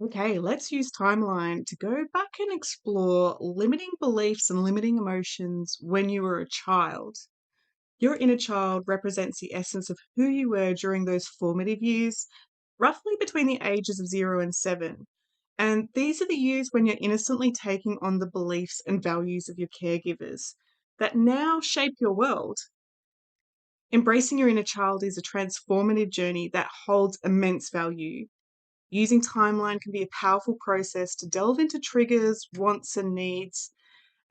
Okay, let's use timeline to go back and explore limiting beliefs and limiting emotions when you were a child. Your inner child represents the essence of who you were during those formative years, roughly between the ages of 0 and 7. And these are the years when you're innocently taking on the beliefs and values of your caregivers that now shape your world. Embracing your inner child is a transformative journey that holds immense value. Using timeline can be a powerful process to delve into triggers, wants, and needs.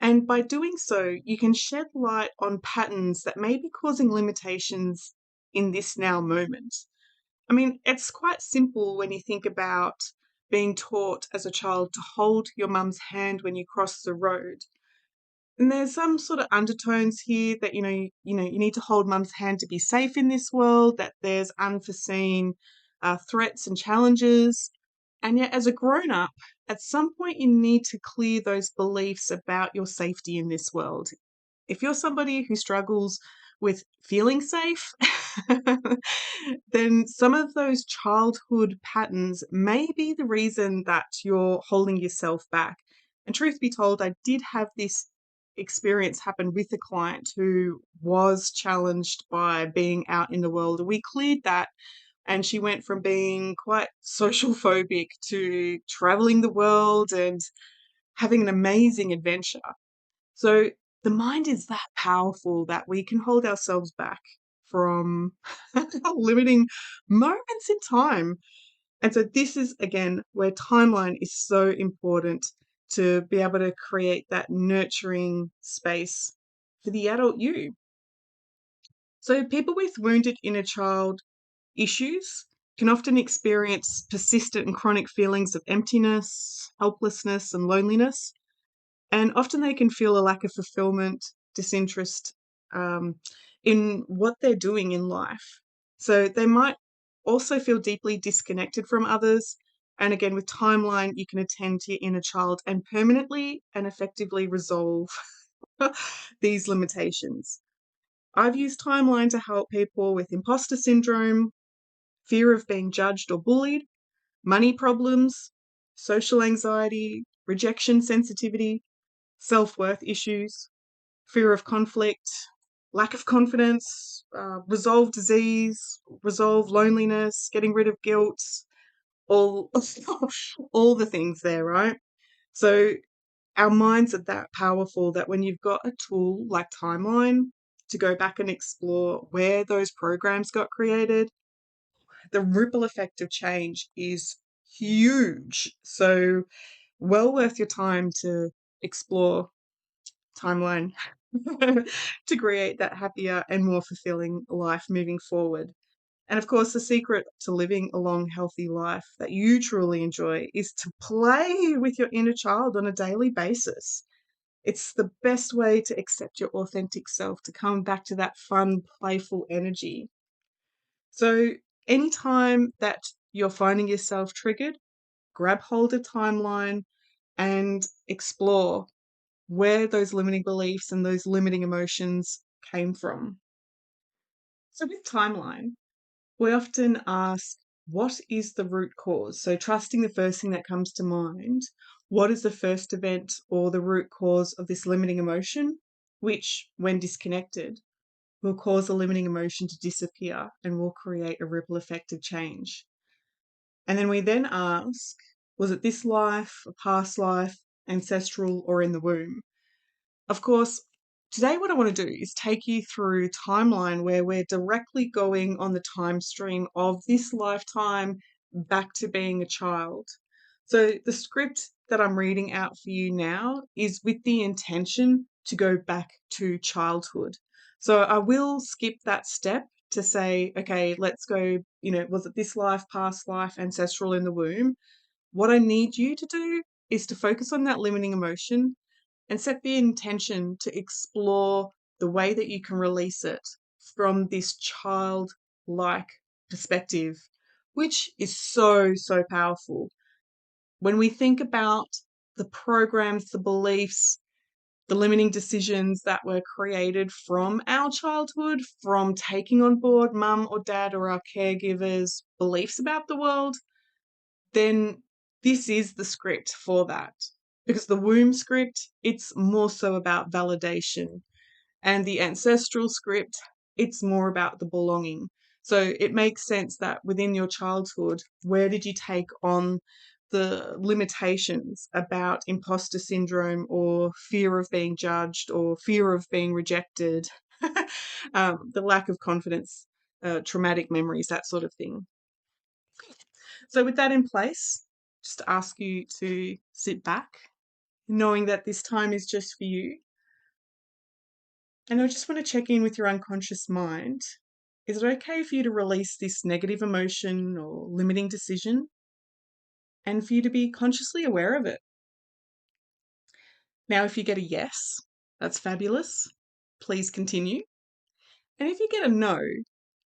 And by doing so, you can shed light on patterns that may be causing limitations in this now moment. I mean, it's quite simple when you think about being taught as a child to hold your mum's hand when you cross the road. And there's some sort of undertones here that you need to hold mum's hand to be safe in this world, that there's unforeseen threats and challenges. And yet, as a grown up, at some point you need to clear those beliefs about your safety in this world. If you're somebody who struggles with feeling safe, then some of those childhood patterns may be the reason that you're holding yourself back. And truth be told, I did have this experience happen with a client who was challenged by being out in the world. And we cleared that, and she went from being quite social phobic to traveling the world and having an amazing adventure. So the mind is that powerful that we can hold ourselves back from limiting moments in time. And so this is again where timeline is so important to be able to create that nurturing space for the adult you. So people with wounded inner child issues can often experience persistent and chronic feelings of emptiness, helplessness, and loneliness. And often they can feel a lack of fulfillment, disinterest um, in what they're doing in life. So they might also feel deeply disconnected from others. And again, with timeline, you can attend to your inner child and permanently and effectively resolve these limitations. I've used timeline to help people with imposter syndrome, fear of being judged or bullied, money problems, social anxiety, rejection sensitivity, self worth issues, fear of conflict, lack of confidence, resolve disease, resolve loneliness, getting rid of guilt, all, all the things there, right? So our minds are that powerful that when you've got a tool like Timeline to go back and explore where those programs got created, the ripple effect of change is huge. So well worth your time to explore Timeline to create that happier and more fulfilling life moving forward. And of course, the secret to living a long, healthy life that you truly enjoy is to play with your inner child on a daily basis. It's the best way to accept your authentic self, to come back to that fun, playful energy. So, anytime that you're finding yourself triggered, grab hold of Timeline and explore where those limiting beliefs and those limiting emotions came from. So, with Timeline, we often ask, what is the root cause? So, trusting the first thing that comes to mind. What is the first event or the root cause of this limiting emotion, which, when disconnected, will cause the limiting emotion to disappear and will create a ripple effect of change? And then we then ask, was it this life, a past life, ancestral, or in the womb? Of course, today what I want to do is take you through timeline where we're directly going on the time stream of this lifetime back to being a child. So the script that I'm reading out for you now is with the intention to go back to childhood. So I will skip that step to say, okay, let's go, was it this life, past life, ancestral in the womb? What I need you to do is to focus on that limiting emotion and set the intention to explore the way that you can release it from this childlike perspective, which is so, so powerful. When we think about the programs, the beliefs, the limiting decisions that were created from our childhood, from taking on board mum or dad or our caregivers' beliefs about the world, then This is the script for that. Because the womb script, it's more so about validation. And the ancestral script, it's more about the belonging. So it makes sense that within your childhood, where did you take on the limitations about imposter syndrome or fear of being judged or fear of being rejected, the lack of confidence, traumatic memories, that sort of thing. So, with that in place, just ask you to sit back, knowing that this time is just for you. And I just want to check in with your unconscious mind. Is it okay for you to release this negative emotion or limiting decision and for you to be consciously aware of it? Now, if you get a yes, that's fabulous. Please continue. And if you get a no,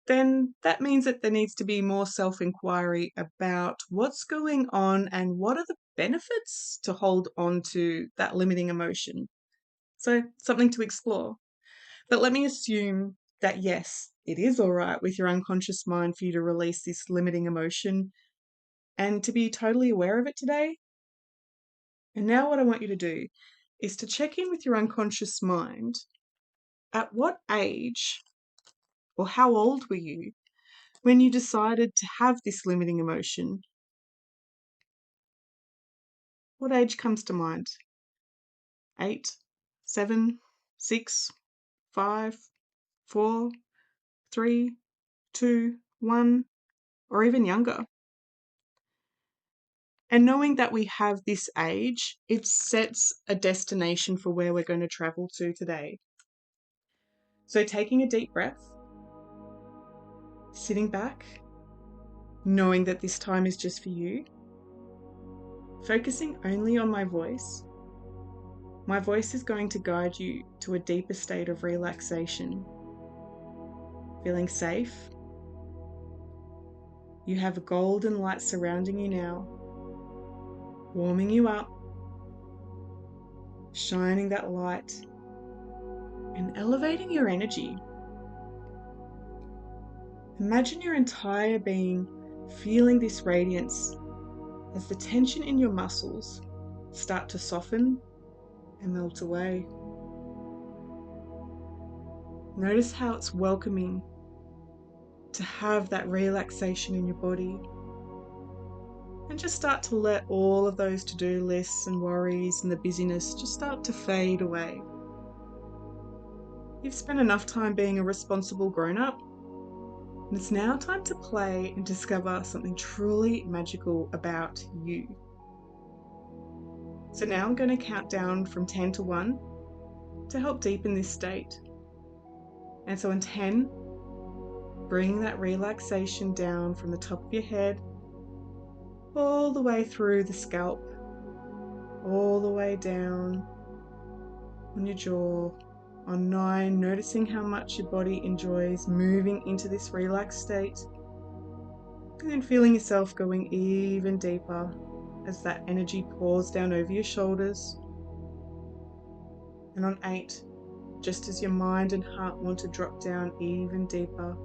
then that means that there needs to be more self inquiry about what's going on and what are the benefits to hold on to that limiting emotion. So, something to explore. But let me assume that yes, it is all right with your unconscious mind for you to release this limiting emotion and to be totally aware of it today. And now, what I want you to do is to check in with your unconscious mind. At what age or how old were you when you decided to have this limiting emotion? What age comes to mind? 8, 7, 6, 5, 4, 3, 2, 1, or even younger? And knowing that we have this age, it sets a destination for where we're going to travel to today. So taking a deep breath, sitting back, knowing that this time is just for you, focusing only on my voice. My voice is going to guide you to a deeper state of relaxation. Feeling safe. You have a golden light surrounding you now, warming you up, shining that light, and elevating your energy. Imagine your entire being feeling this radiance as the tension in your muscles start to soften and melt away. Notice how it's welcoming to have that relaxation in your body. And just start to let all of those to-do lists and worries and the busyness just start to fade away. You've spent enough time being a responsible grown-up, and it's now time to play and discover something truly magical about you. So now I'm going to count down from 10 to 1 to help deepen this state. And so in 10, bring that relaxation down from the top of your head all the way through the scalp, all the way down on your jaw. On 9, noticing how much your body enjoys moving into this relaxed state, and then feeling yourself going even deeper as that energy pours down over your shoulders. And on 8, just as your mind and heart want to drop down even deeper.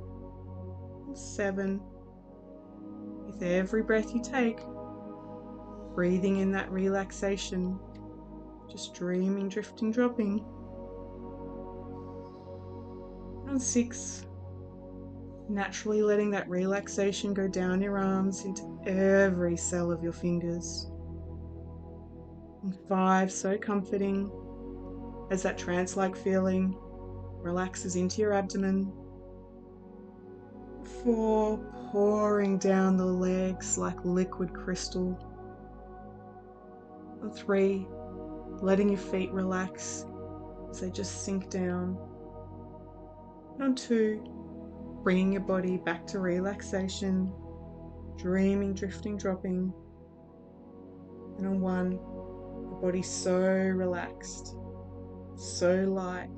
7, with every breath you take, breathing in that relaxation, just dreaming, drifting, dropping. On 6, naturally letting that relaxation go down your arms into every cell of your fingers. And 5, so comforting as that trance-like feeling relaxes into your abdomen. 4, pouring down the legs like liquid crystal. And 3, letting your feet relax as they just sink down. And on 2, bringing your body back to relaxation, dreaming, drifting, dropping. And on 1, your body's so relaxed, so light,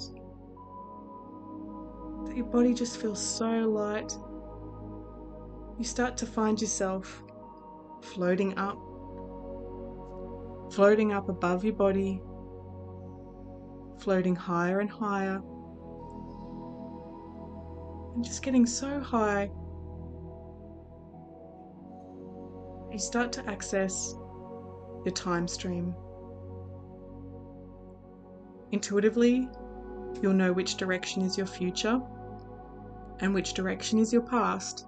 that your body just feels so light. You start to find yourself floating up above your body, floating higher and higher, and just getting so high. You start to access your time stream. Intuitively, you'll know which direction is your future and which direction is your past.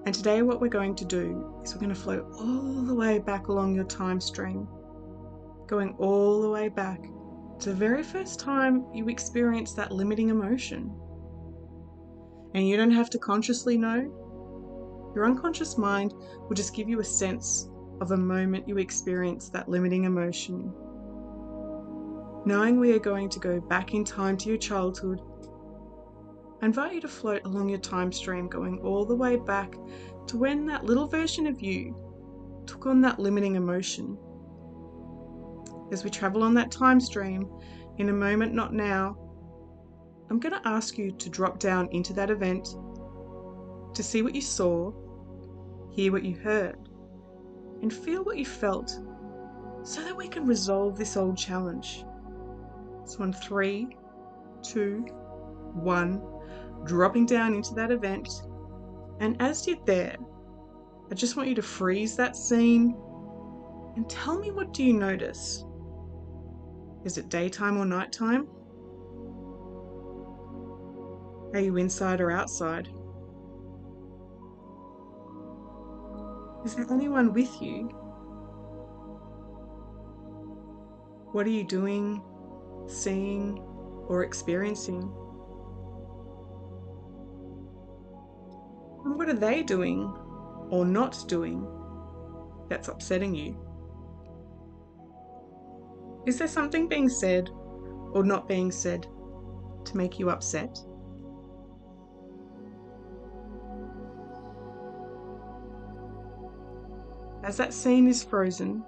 And today what we're going to do is we're going to float all the way back along your time stream, going all the way back to the very first time you experienced that limiting emotion. And you don't have to consciously know. Your unconscious mind will just give you a sense of a moment you experienced that limiting emotion. Knowing we are going to go back in time to your childhood, I invite you to float along your time stream, going all the way back to when that little version of you took on that limiting emotion. As we travel on that time stream, in a moment, not now, I'm going to ask you to drop down into that event, to see what you saw, hear what you heard, and feel what you felt, so that we can resolve this old challenge. So on 3, 2, 1, dropping down into that event. And as you're there, I just want you to freeze that scene and tell me, what do you notice? Is it daytime or nighttime? Are you inside or outside? Is there anyone with you? What are you doing, seeing, or experiencing? And what are they doing or not doing that's upsetting you? Is there something being said or not being said to make you upset? As that scene is frozen,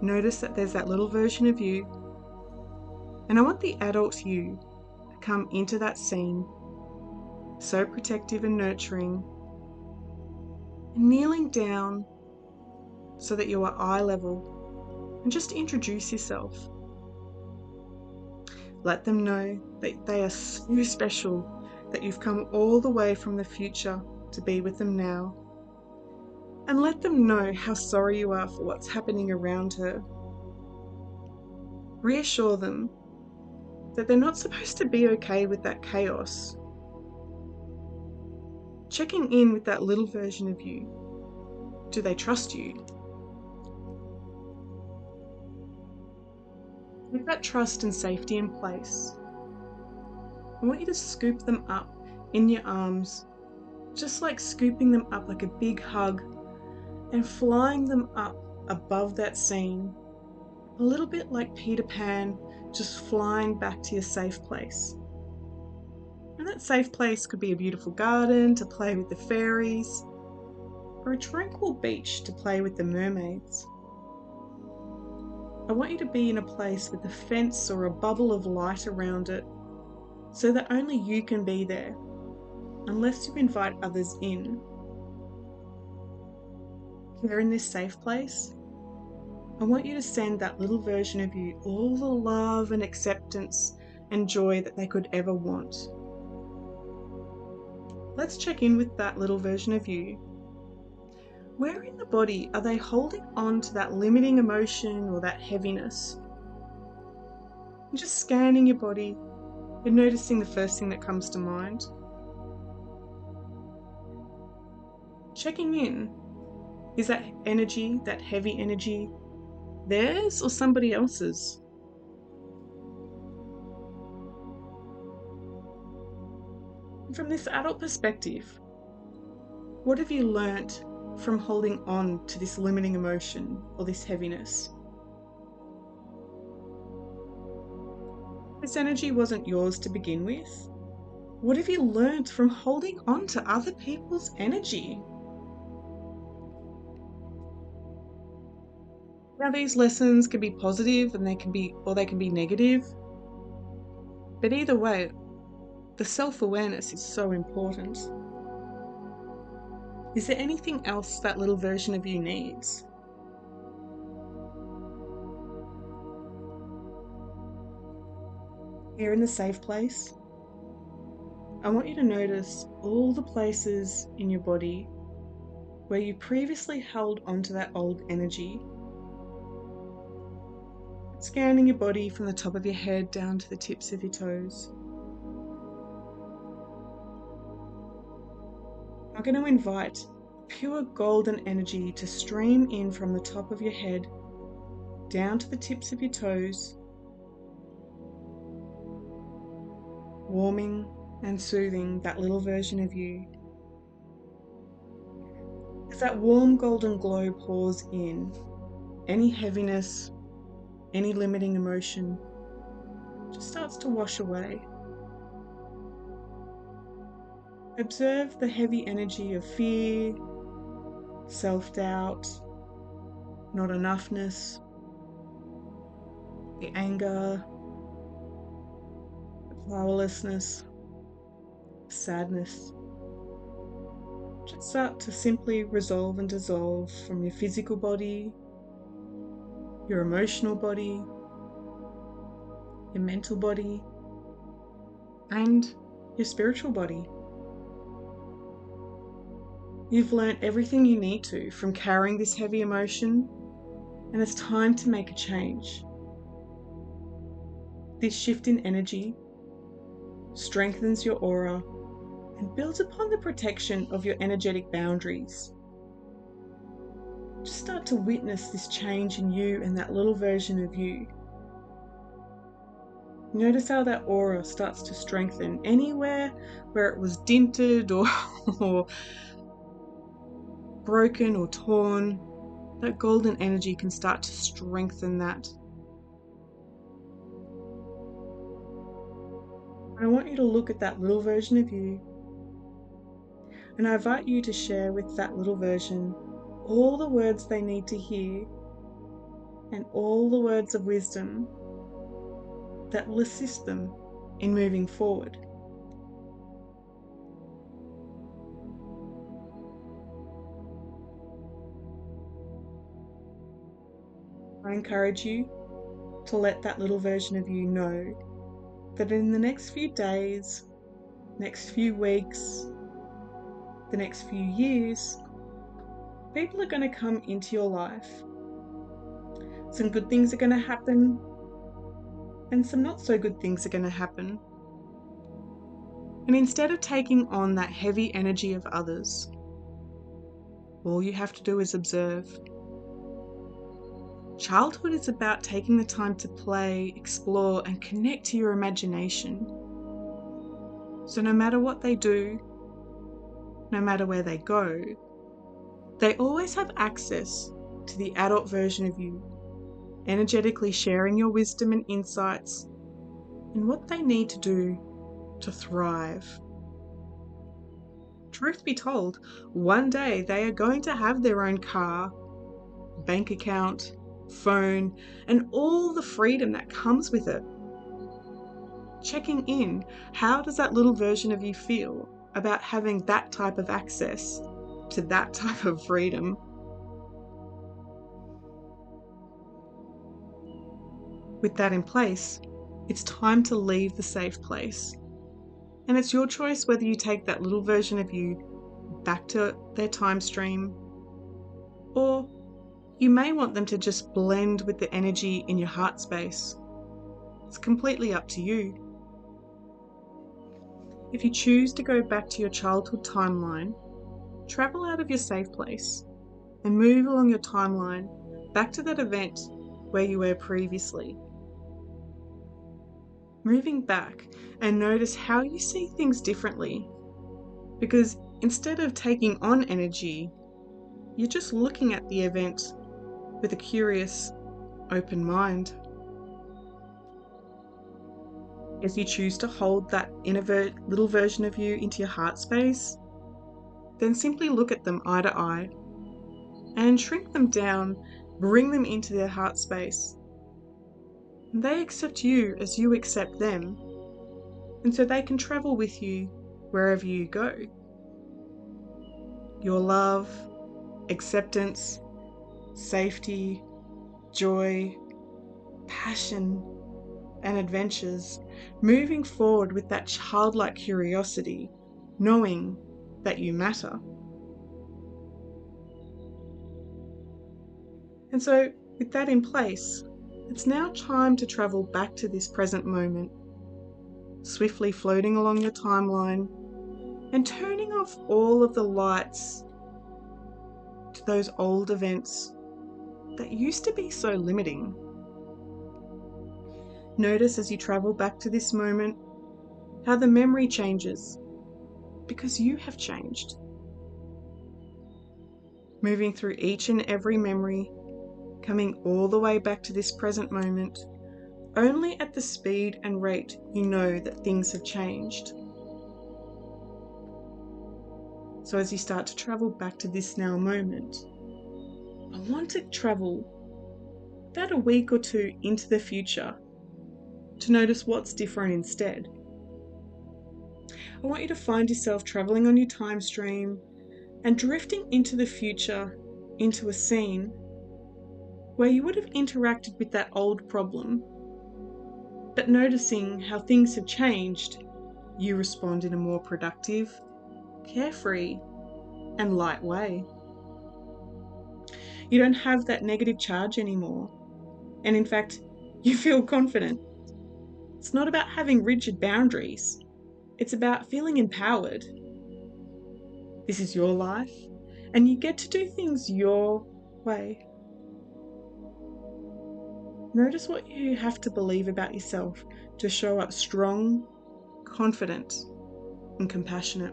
notice that there's that little version of you, and I want the adult you to come into that scene, so protective and nurturing, and kneeling down so that you are eye level, and just introduce yourself. Let them know that they are so special, that you've come all the way from the future to be with them now. And let them know how sorry you are for what's happening around her. Reassure them that they're not supposed to be okay with that chaos. Checking in with that little version of you. Do they trust you? With that trust and safety in place, I want you to scoop them up in your arms, just like scooping them up like a big hug, and flying them up above that scene, a little bit like Peter Pan, just flying back to your safe place. And that safe place could be a beautiful garden to play with the fairies, or a tranquil beach to play with the mermaids. I want you to be in a place with a fence or a bubble of light around it, so that only you can be there, unless you invite others in. Here in this safe place, I want you to send that little version of you all the love and acceptance and joy that they could ever want. Let's check in with that little version of you. Where in the body are they holding on to that limiting emotion or that heaviness? And just scanning your body and noticing the first thing that comes to mind. Checking in. Is that energy, that heavy energy, theirs or somebody else's? From this adult perspective, what have you learnt from holding on to this limiting emotion or this heaviness? This energy wasn't yours to begin with. What have you learnt from holding on to other people's energy? Now, these lessons can be positive and they can be negative. But either way, the self-awareness is so important. Is there anything else that little version of you needs? Here in the safe place, I want you to notice all the places in your body where you previously held onto that old energy. Scanning your body from the top of your head down to the tips of your toes. I'm going to invite pure golden energy to stream in from the top of your head down to the tips of your toes, warming and soothing that little version of you. As that warm golden glow pours in, any heaviness, any limiting emotion just starts to wash away. Observe the heavy energy of fear, self-doubt, not enoughness, the anger, the powerlessness, sadness. Just start to simply resolve and dissolve from your physical body, your emotional body, your mental body, and your spiritual body. You've learnt everything you need to from carrying this heavy emotion, and it's time to make a change. This shift in energy strengthens your aura and builds upon the protection of your energetic boundaries. Just start to witness this change in you and that little version of you. Notice how that aura starts to strengthen anywhere where it was dinted or broken or torn. That golden energy can start to strengthen that. I want you to look at that little version of you, and I invite you to share with that little version all the words they need to hear and all the words of wisdom that will assist them in moving forward. I encourage you to let that little version of you know that in the next few days, next few weeks, the next few years, people are going to come into your life. Some good things are going to happen, and some not so good things are going to happen. And instead of taking on that heavy energy of others, all you have to do is observe. Childhood is about taking the time to play, explore, and connect to your imagination. So no matter what they do, no matter where they go, they always have access to the adult version of you, energetically sharing your wisdom and insights and what they need to do to thrive. Truth be told, one day they are going to have their own car, bank account, phone, and all the freedom that comes with it. Checking in, how does that little version of you feel about having that type of access to that type of freedom? With that in place, it's time to leave the safe place. And it's your choice whether you take that little version of you back to their time stream, or you may want them to just blend with the energy in your heart space. It's completely up to you. If you choose to go back to your childhood timeline, travel out of your safe place and move along your timeline back to that event where you were previously. Moving back, and notice how you see things differently, because instead of taking on energy, you're just looking at the event with a curious, open mind. If you choose to hold that inner little version of you into your heart space, then simply look at them eye to eye and shrink them down, bring them into their heart space. And they accept you as you accept them, and so they can travel with you wherever you go. Your love, acceptance, safety, joy, passion, and adventures, moving forward with that childlike curiosity, knowing that you matter. And so, with that in place, it's now time to travel back to this present moment, swiftly floating along your timeline and turning off all of the lights to those old events that used to be so limiting. Notice as you travel back to this moment how the memory changes because you have changed. Moving through each and every memory, coming all the way back to this present moment, only at the speed and rate you know that things have changed. So as you start to travel back to this now moment, I want to travel about a week or two into the future to notice what's different instead. I want you to find yourself traveling on your time stream and drifting into the future, into a scene where you would have interacted with that old problem, but noticing how things have changed, you respond in a more productive, carefree, and light way. You don't have that negative charge anymore, and in fact, you feel confident. It's not about having rigid boundaries, it's about feeling empowered. This is your life, and you get to do things your way. Notice what you have to believe about yourself to show up strong, confident, and compassionate.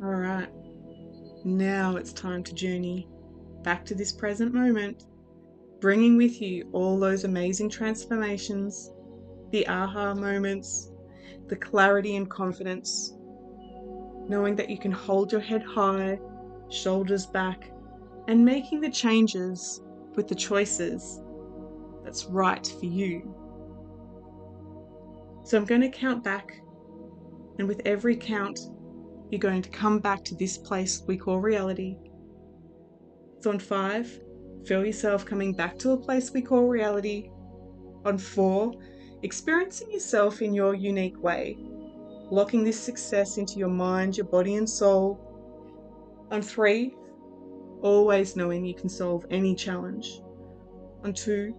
All right, now it's time to journey back to this present moment, bringing with you all those amazing transformations, the aha moments, the clarity and confidence, knowing that you can hold your head high, shoulders back, and making the changes with the choices that's right for you. So I'm going to count back, and with every count, you're going to come back to this place we call reality. So on 5, feel yourself coming back to a place we call reality. On 4, experiencing yourself in your unique way, locking this success into your mind, your body, and soul. On 3, always knowing you can solve any challenge. On 2,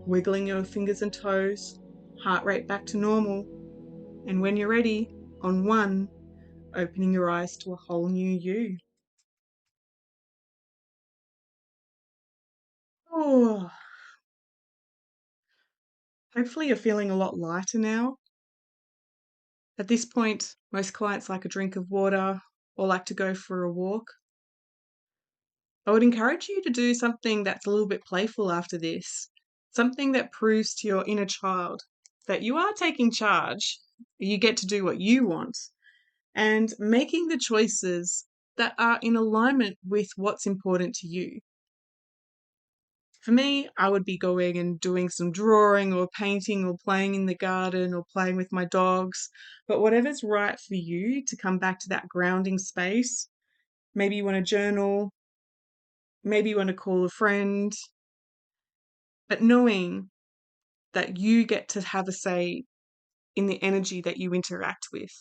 wiggling your fingers and toes, heart rate back to normal. And when you're ready, on 1, opening your eyes to a whole new you. Oh, hopefully you're feeling a lot lighter now. At this point, most clients like a drink of water or like to go for a walk. I would encourage you to do something that's a little bit playful after this, something that proves to your inner child that you are taking charge, you get to do what you want, and making the choices that are in alignment with what's important to you. For me, I would be going and doing some drawing or painting or playing in the garden or playing with my dogs, but whatever's right for you to come back to that grounding space. Maybe you want to journal, maybe you want to call a friend, but knowing that you get to have a say in the energy that you interact with.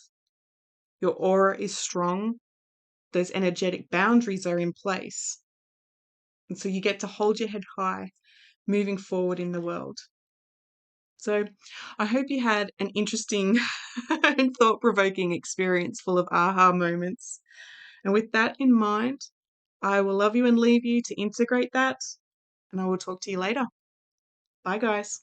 Your aura is strong, those energetic boundaries are in place, and so you get to hold your head high moving forward in the world. So I hope you had an interesting and thought-provoking experience full of aha moments. And with that in mind, I will love you and leave you to integrate that, and I will talk to you later. Bye, guys.